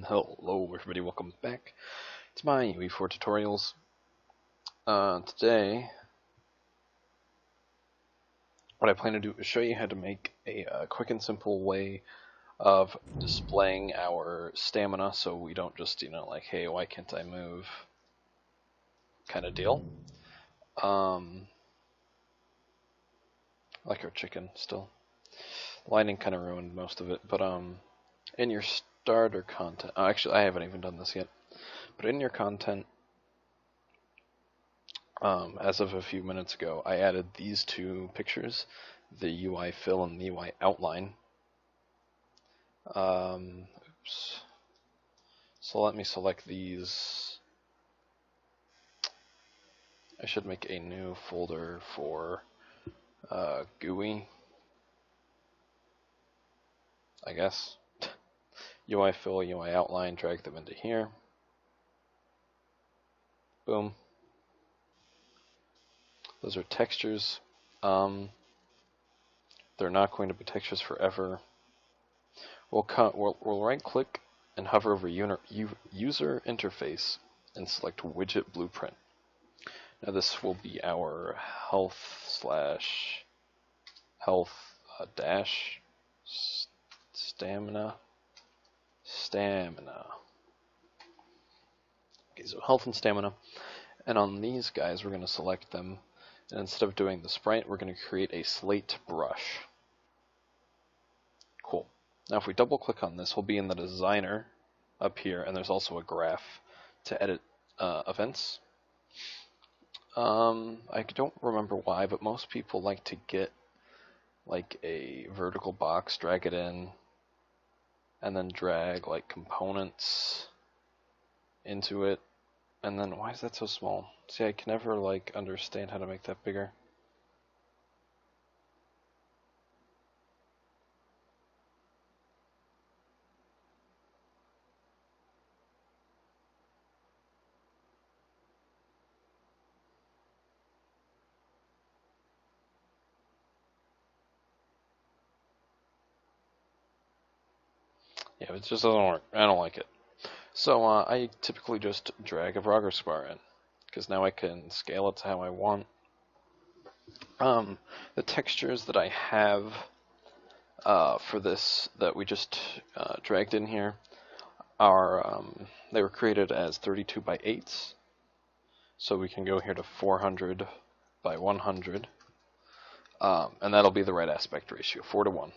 Hello everybody, welcome back to my UE4 tutorials. Today, what I plan to do is show you how to make a quick and simple way of displaying our stamina so we don't just, like, hey, why can't I move kind of deal. Like our chicken still. Lighting kind of ruined most of it, but in your starter content, actually I haven't even done this yet, but in your content, as of a few minutes ago, I added these two pictures, the UI fill and the UI outline. Oops. So let me select these. I should make a new folder for GUI, I guess. UI fill, UI outline, drag them into here. Boom. Those are textures. They're not going to be textures forever. We'll right click and hover over user interface and select widget blueprint. Now this will be our health dash stamina. Okay, so health and stamina. And on these guys, we're going to select them. And instead of doing the sprite, we're going to create a slate brush. Cool. Now if we double click on this, we'll be in the designer up here, and there's also a graph to edit events. I don't remember why, but most people like to get like a vertical box, drag it in, and then drag like components into it. And then why is that so small? See, I can never like understand how to make that bigger. Yeah, it just doesn't work. I don't like it. So I typically just drag a progress bar in, because now I can scale it to how I want. The textures that I have for this that we just dragged in here are they were created as 32 by 8s, so we can go here to 400 by 100, and that'll be the right aspect ratio, 4:1.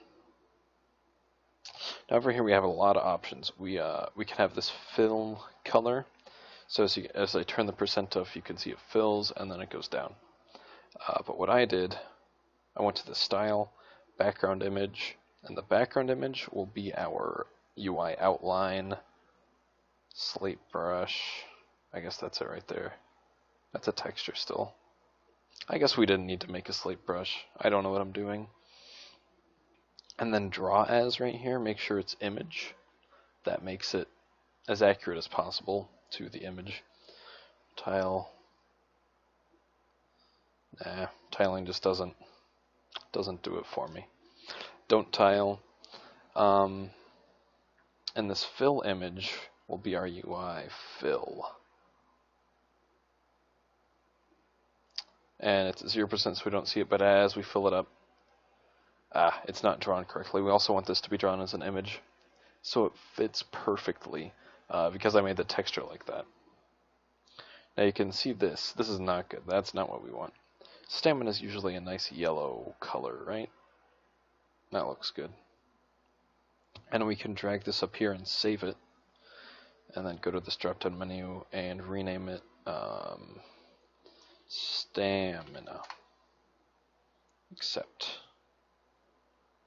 Now over here we have a lot of options. We can have this fill color, so as I turn the percent off, you can see it fills and then it goes down. But what I did, I went to the style, background image, and the background image will be our UI outline, slate brush. I guess that's it right there. That's a texture still. I guess we didn't need to make a slate brush. I don't know what I'm doing. And then draw as right here, make sure it's image. That makes it as accurate as possible to the image. Tile. Nah, tiling just doesn't do it for me. Don't tile. And this fill image will be our UI fill. And it's 0% so we don't see it, but as we fill it up, it's not drawn correctly. We also want this to be drawn as an image, so it fits perfectly, because I made the texture like that. Now you can see this. This is not good. That's not what we want. Stamina is usually a nice yellow color, right? That looks good. And we can drag this up here and save it, and then go to this drop-down menu and rename it stamina. Accept.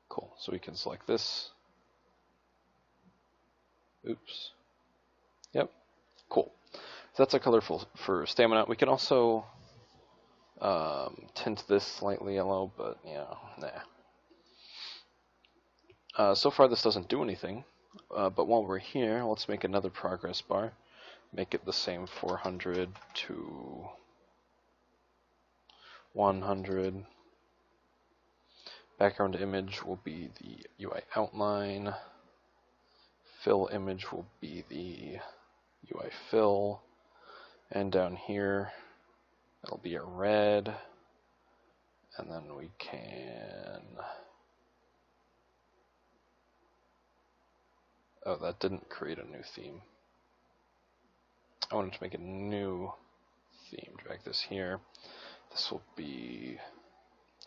Cool. So we can select this. Oops. Yep. Cool. So that's a color for stamina. We can also tint this slightly yellow, but nah. So far this doesn't do anything, but while we're here, let's make another progress bar. Make it the same 400 to 100. Background image will be the UI outline. fill image will be the UI fill, and down here it'll be a red, and then we can, oh, that didn't create a new theme. I wanted to make a new theme. Drag this here. This will be,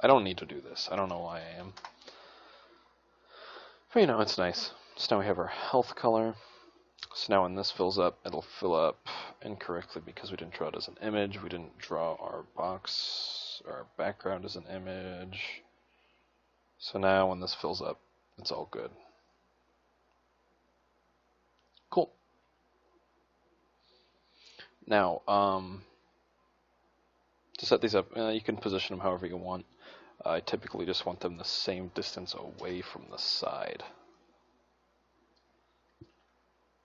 I don't need to do this. I don't know why I am. But you know, it's nice. So now we have our health color. So now when this fills up, it'll fill up incorrectly because we didn't draw it as an image. We didn't draw our box, our background as an image. So now when this fills up, it's all good. Cool. Now, to set these up, you can position them however you want. I typically just want them the same distance away from the side.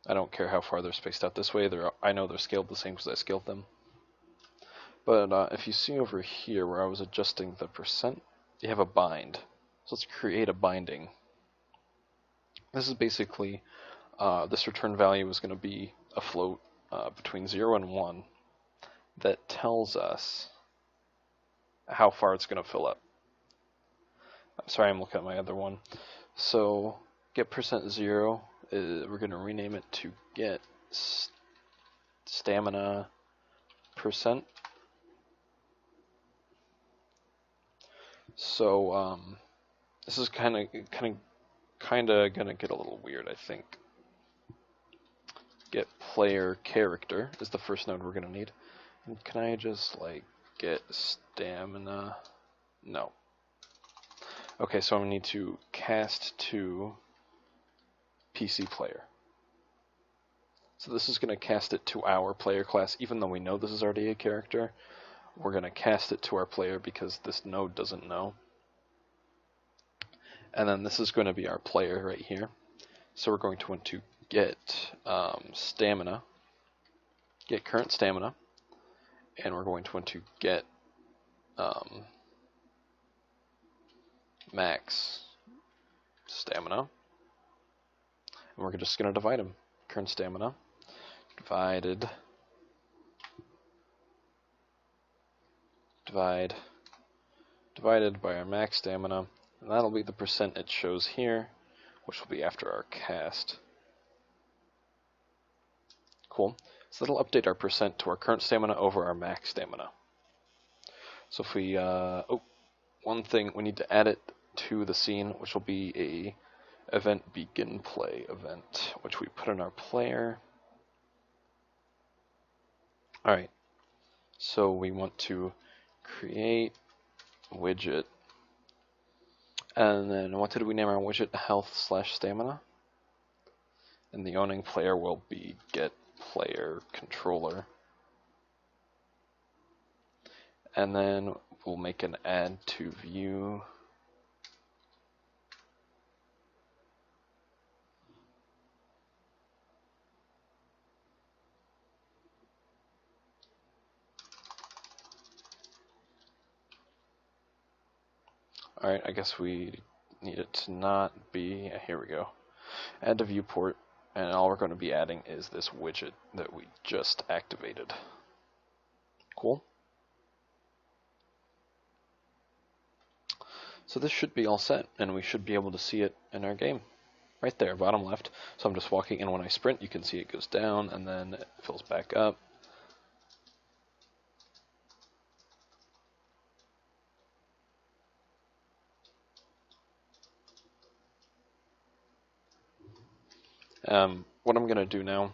I don't care how far they're spaced out this way. I know they're scaled the same because I scaled them. But if you see over here where I was adjusting the percent, you have a bind. So let's create a binding. This is basically, this return value is going to be a float between 0 and 1 that tells us how far it's going to fill up. Sorry, I'm looking at my other one. So get %0, we're going to rename it to get stamina %. So this is kind of gonna get a little weird, I think. Get player character is the first node we're gonna need. And can I just like get stamina? No. Okay, so I'm gonna need to cast to PC player. So this is gonna cast it to our player class, even though we know this is already a character. We're gonna cast it to our player because this node doesn't know. And then this is going to be our player right here. So we're going to want to get stamina, get current stamina, and we're going to want to get max stamina. And we're just going to divide them. Current stamina divided by our max stamina. And that'll be the percent it shows here, which will be after our cast. Cool. So that'll update our percent to our current stamina over our max stamina. So if we, one thing, we need to add it to the scene, which will be a event begin play event, which we put in our player. Alright, so we want to create widget. And then what did we name our widget? Health/stamina. And the owning player will be get player controller. And then we'll make an add to view. Alright, I guess we need it to not be, here we go. Add to viewport, and all we're going to be adding is this widget that we just activated. Cool. So this should be all set, and we should be able to see it in our game. Right there, bottom left. So I'm just walking, and when I sprint, you can see it goes down, and then it fills back up. What I'm going to do now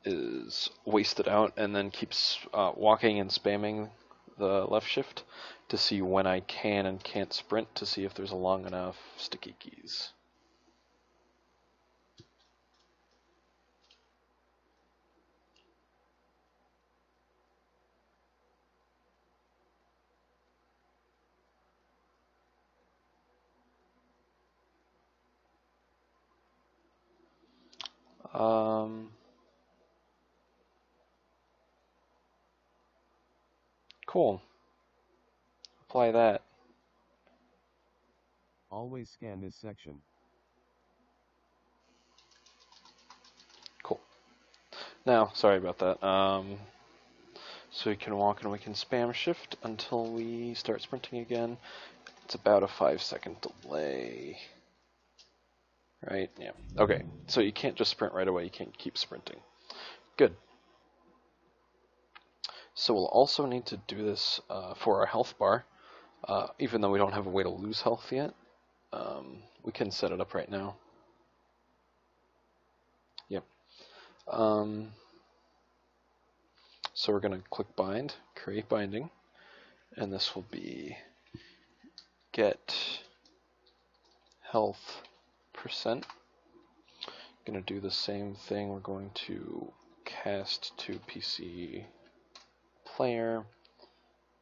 is waste it out and then keep walking and spamming the left shift to see when I can and can't sprint to see if there's long enough sticky keys. Cool. Apply that. Always scan this section. Now, sorry about that. So we can walk and we can spam shift until we start sprinting again. It's about a 5-second delay. Right? Yeah. Okay. So you can't just sprint right away. You can't keep sprinting. Good. So we'll also need to do this for our health bar. Even though we don't have a way to lose health yet, we can set it up right now. Yep. So we're going to click bind, create binding, and this will be get health %. Going to do the same thing. We're going to cast to PC player,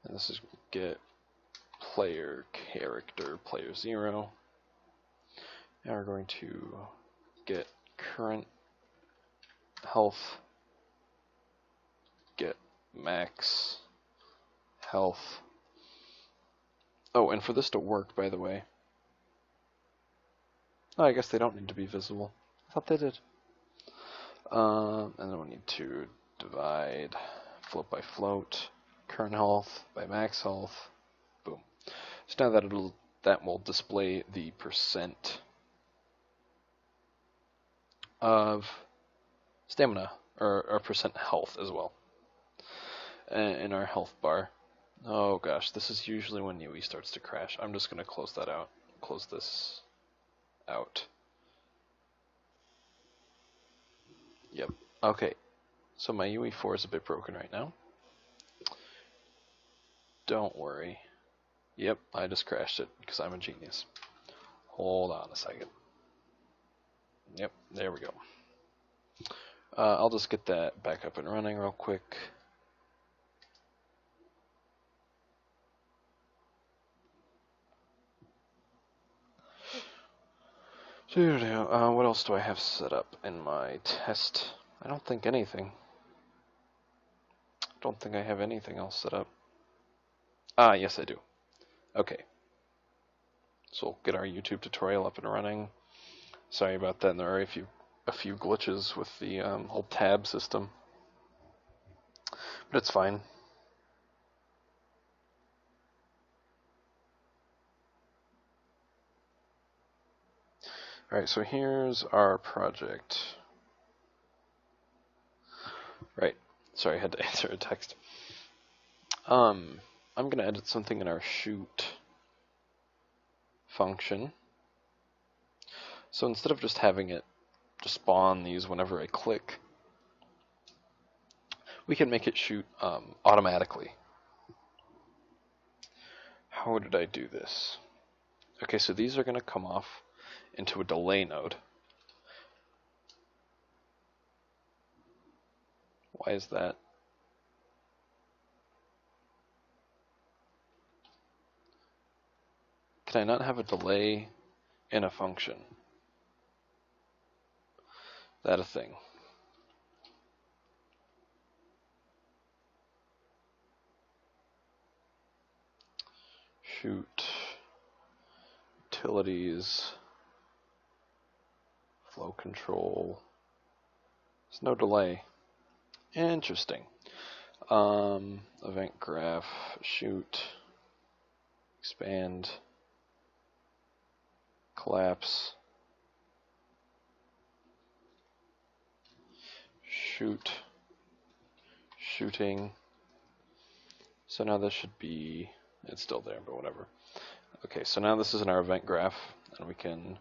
and this is get player character player 0. Now we're going to get current health, get max health. Oh, and for this to work, by the way, oh, I guess they don't need to be visible. I thought they did. And then we need to divide float by float, current health by max health. Boom. So now that will display the % of stamina, or % health as well, in our health bar. Oh gosh, this is usually when UE starts to crash. I'm just going to close that out. Close this out. Yep. Okay. So my UE4 is a bit broken right now. Don't worry. Yep, I just crashed it because I'm a genius. Hold on a second. Yep, there we go. I'll just get that back up and running real quick. What else do I have set up in my test? I don't think anything. I don't think I have anything else set up. Ah, yes I do. Okay. So we'll get our YouTube tutorial up and running. Sorry about that, and there are a few glitches with the whole tab system. But it's fine. Alright, so here's our project. Right. Sorry, I had to answer a text. I'm going to edit something in our shoot function. So instead of just having it just spawn these whenever I click, we can make it shoot automatically. How did I do this? Okay, so these are going to come off into a delay node. Why is that? Can I not have a delay in a function? That a thing? Shoot, utilities, flow control. There's no delay. Interesting. Event graph, shoot, expand, collapse, shoot, shooting. So now this should be, it's still there, but whatever. Okay, so now this is in our event graph, and we can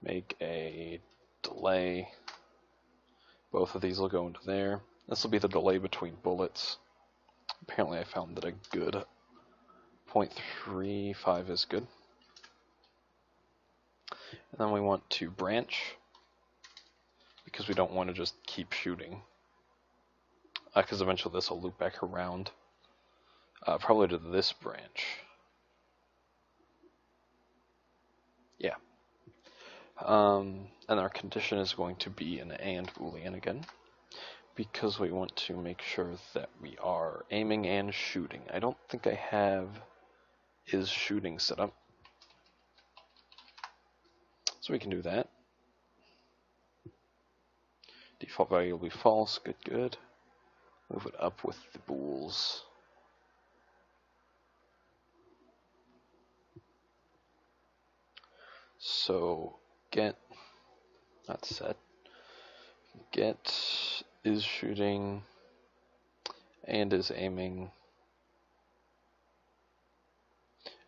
make a delay. Both of these will go into there. This will be the delay between bullets. Apparently I found that a good 0.35 is good. And then we want to branch, because we don't want to just keep shooting. Because eventually this will loop back around, probably to this branch. Yeah. And our condition is going to be an AND Boolean again, because we want to make sure that we are aiming and shooting. I don't think I have is shooting set up, so we can do that. Default value will be false. Good, good. Move it up with the bools. So get, not set, get is shooting and is aiming.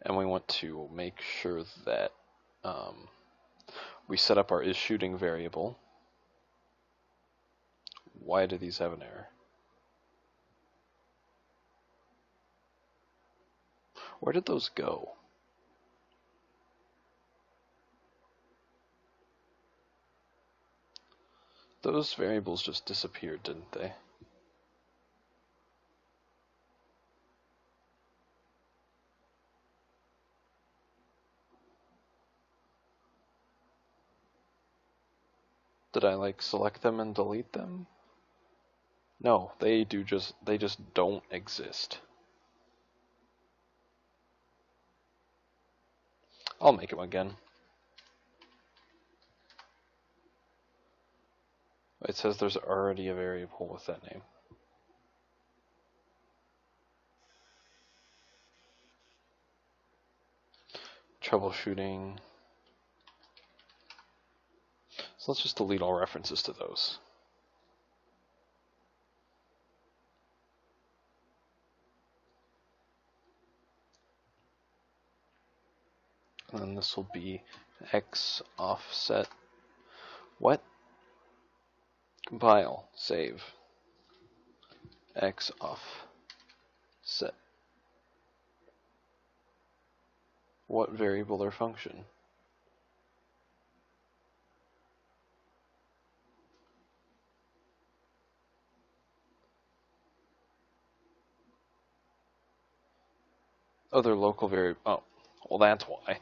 And we want to make sure that we set up our is shooting variable. Why do these have an error? Where did those go? Those variables just disappeared, didn't they? Did I like select them and delete them? No, they just don't exist. I'll make them again. It says there's already a variable with that name. Troubleshooting. So let's just delete all references to those. And then this will be x offset. What? Compile, save. X offset. What variable or function? Other local variable. Oh, well, that's why.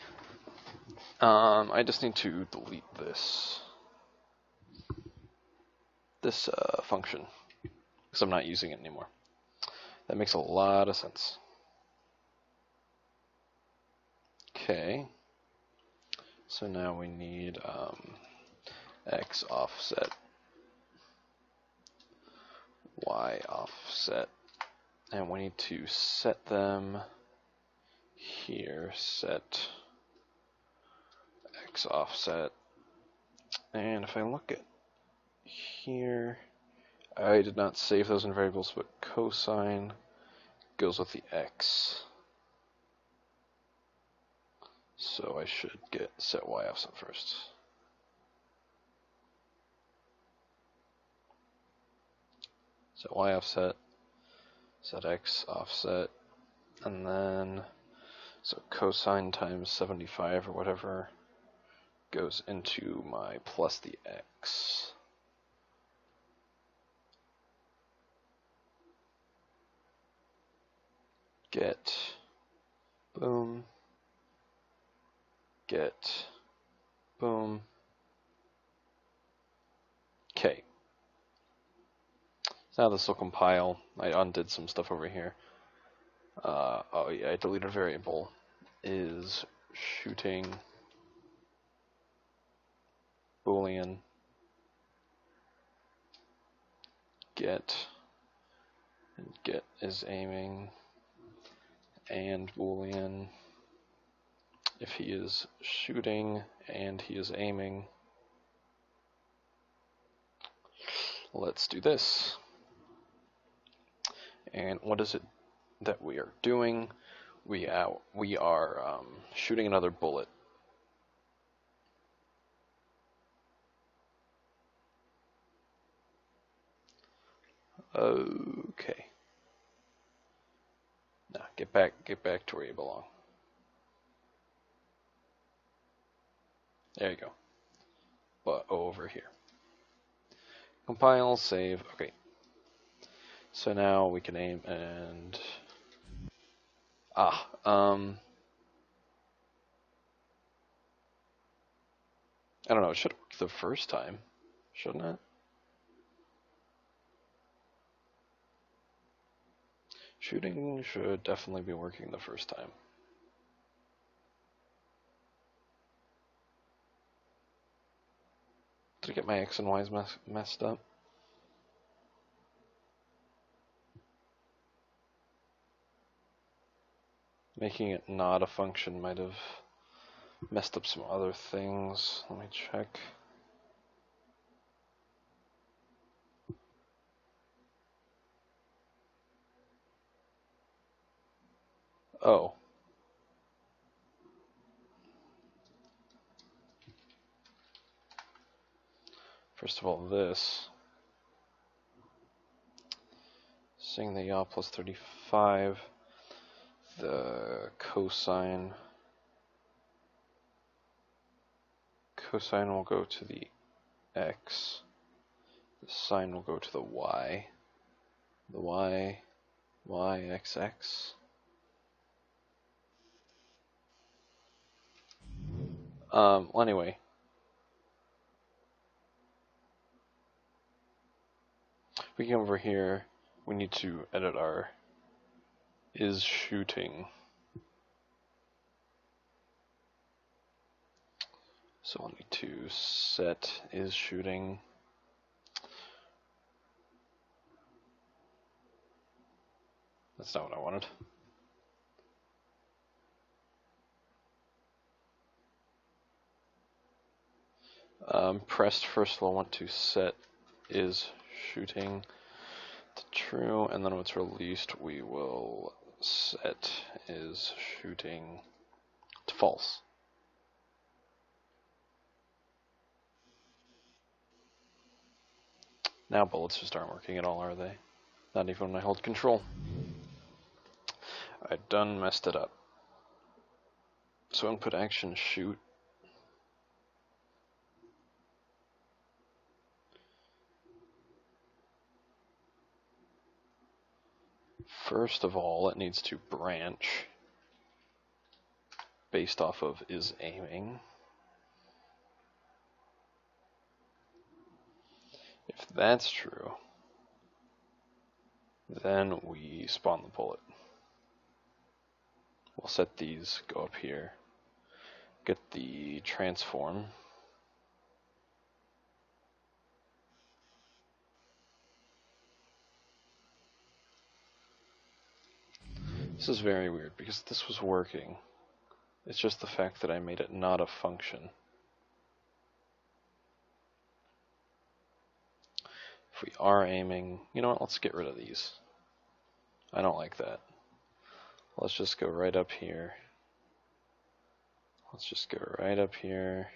I just need to delete this function because I'm not using it anymore. That makes a lot of sense. Okay. So now we need x offset, y offset, and we need to set them here. Set x offset, and if I look at here, I did not save those in variables, but cosine goes with the x. So I should get set y offset first. Set y offset, set x offset, and then so cosine times 75 or whatever goes into my plus the x. Get, boom, get, boom. Okay. Now this will compile. I undid some stuff over here. Oh yeah, I deleted a variable. Is shooting Boolean get, and get is aiming, and Boolean if he is shooting and he is aiming. Let's do this. And what is it that we are doing? We are shooting another bullet. Okay. Now get back to where you belong. There you go. But over here. Compile, save. Okay. So now we can aim and I don't know. It should work the first time, shouldn't it? Shooting should definitely be working the first time. Did I get my X and Y's messed up? Making it not a function might have messed up some other things. Let me check. Oh. First of all, this. Seeing the yaw plus 35, the cosine will go to the x, the sine will go to the y, x, x. Well, anyway, we come over here, we need to edit our is shooting. So I'll need to set is shooting. That's not what I wanted. Pressed, first of all, I want to set is shooting to true, and then when it's released, we will set is shooting to false. Now bullets just aren't working at all, are they? Not even when I hold control. I done messed it up. So input action shoot. First of all, it needs to branch based off of is aiming. If that's true, then we spawn the bullet. We'll set these, go up here, get the transform. This is very weird because this was working. It's just the fact that I made it not a function. If we are aiming, you know what, let's get rid of these. I don't like that. Let's just go right up here. Let's just go right up here.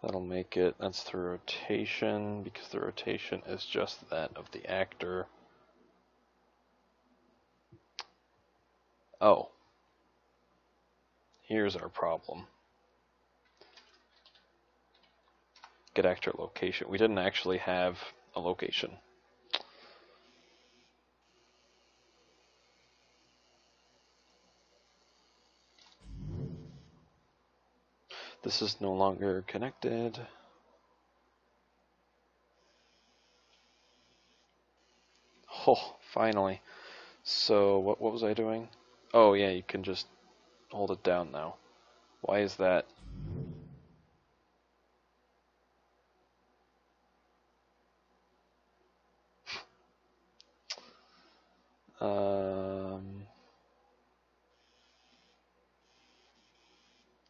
That'll make it, that's the rotation, because the rotation is just that of the actor. Oh. Here's our problem. Get actor location. We didn't actually have a location. This is no longer connected. Oh, finally. So what was I doing? Oh yeah, you can just hold it down now. Why is that?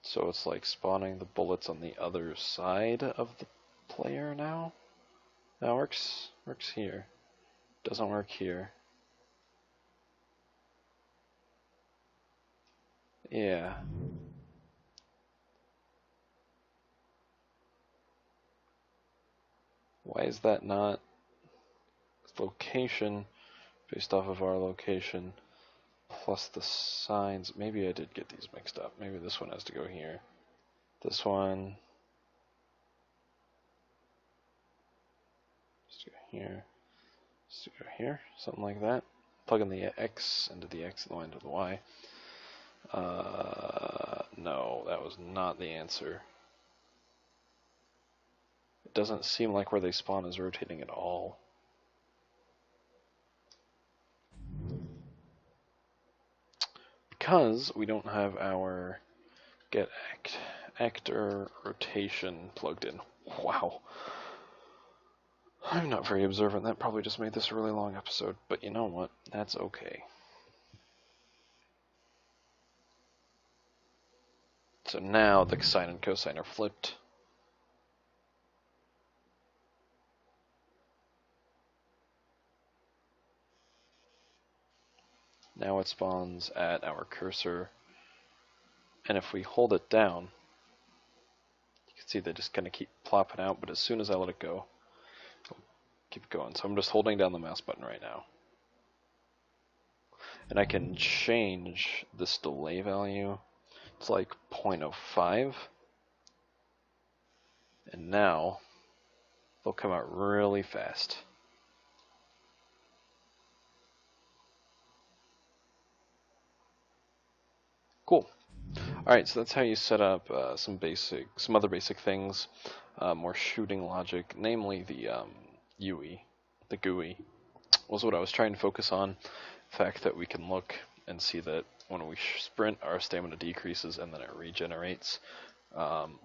So it's like spawning the bullets on the other side of the player now? That works here. Doesn't work here. Yeah. Why is that not location based off of our location plus the signs? Maybe I did get these mixed up. Maybe this one has to go here. This one has to go here. Has to go here. Something like that. Plug in the X into the X and the Y into the Y. No, that was not the answer. It doesn't seem like where they spawn is rotating at all. Because we don't have our get actor rotation plugged in. Wow. I'm not very observant. That probably just made this a really long episode, but you know what? That's okay. So now the sine and cosine are flipped. Now it spawns at our cursor, and if we hold it down, you can see they just kind of keep plopping out, but as soon as I let it go, it'll keep going. So I'm just holding down the mouse button right now. And I can change this delay value. It's like 0.05. And now they'll come out really fast. Cool. Alright, so that's how you set up some other basic things, more shooting logic, namely the UE, the GUI, was what I was trying to focus on. The fact that we can look and see that when we sprint, our stamina decreases and then it regenerates.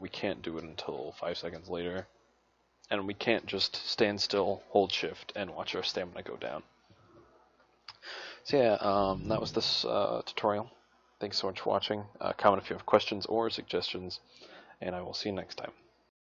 We can't do it until 5 seconds later, and we can't just stand still, hold shift, and watch our stamina go down. So yeah, that was this tutorial. Thanks so much for watching. Comment if you have questions or suggestions, and I will see you next time.